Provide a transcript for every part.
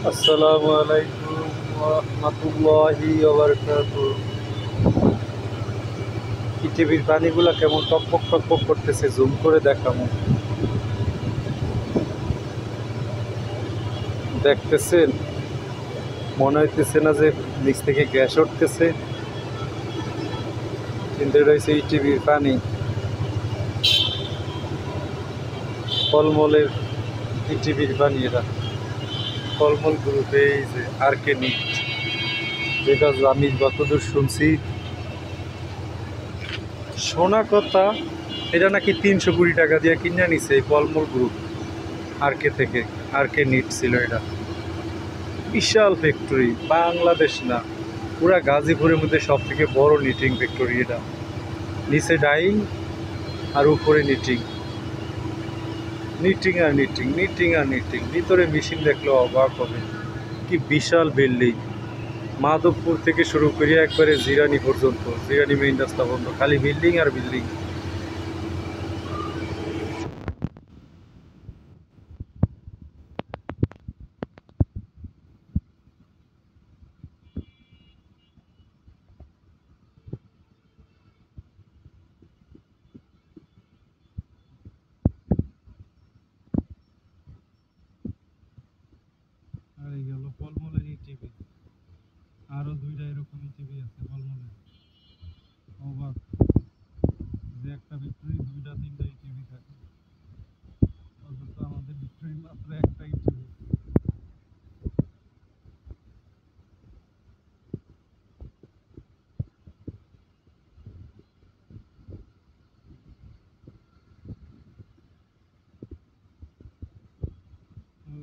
আসসালামু আলাইকুম ওয়া রাহমাতুল্লাহি ওয়া বারাকাতুহু। পৃথিবীর প্রাণীগুলা কেমন টকবক টকবক করতেছে, জুম করে দেখামু। দেখতেছেন? মনে হইতেছে না যে নিচ থেকে গ্যাস উঠতেছে? কিন্তু এটা হচ্ছে পৃথিবীর প্রাণী, ফলমলের পৃথিবীর প্রাণী এরা। ফলমল গ্রুপে এই যে আর্কেনিট, যেটা আমি যতদূর শুনছি, শোনা কথা, এটা নাকি ৩০০ কোটি টাকা দিয়ে কিনে নিছে এই ফলমল গ্রুপ আরকে থেকে। আরকে নিট ছিল এটা, বিশাল ফ্যাক্টরি, বাংলাদেশ না, পুরা গাজীপুরের মধ্যে সব থেকে বড় নিটিং ফ্যাক্টরি এটা। নিচে ডাইং আর উপরে নিটিং, নিটিং আর নিটিং, নিটিং আর নিটিং, ভিতরে মেশিন দেখলে অবাক হবে। কি বিশাল বিল্ডিং! মাধবপুর থেকে শুরু করে একবারে জিরানি পর্যন্ত, জিরানি মেইন রাস্তা পর্যন্ত খালি বিল্ডিং আর বিল্ডিং। আর এই গেল ফলমলের টিভি, আরো দুইটা এরকম টিভি আছে ফলমলের। অবাক যে একটা ফ্যাক্টরি দুইটা তিনটা টিভি থাকে, অথচ আমাদের ফ্যাক্টরি মাত্র একটাই টিভি।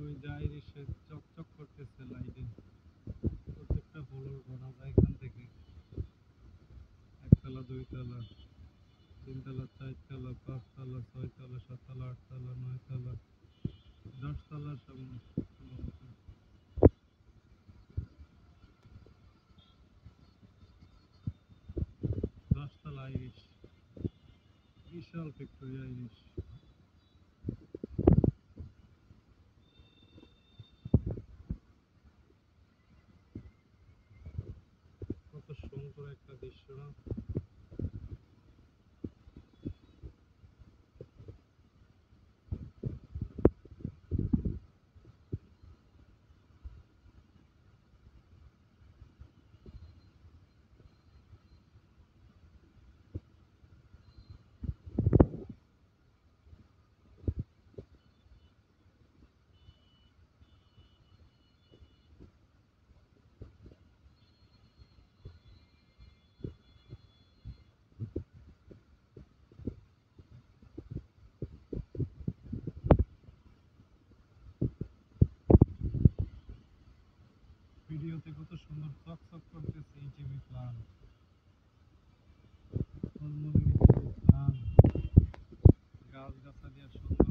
ওই যে আইরিশে চকচক করতেছে লাইটে, প্রত্যেকটা ফ্লোর গোনা যায় এখান থেকে। একতলা, দুইতলা, তিনতলা, চারতলা, পাঁচতলা, ছয়তলা, সাততলা, আটতলা, নয়তলা, 10 তলার সামনে সম্ভবত। 10 তলা আইরিশ, বিশাল ফ্যাক্টরি আইরিশ। কত সুন্দর একটা দৃশ্য না? ভিডিওতে কত সুন্দর চকচক করতেছে এই টিভি প্লান্ট, ফলমূলের প্লান্ট, গাছ গাছালি আর সুন্দর।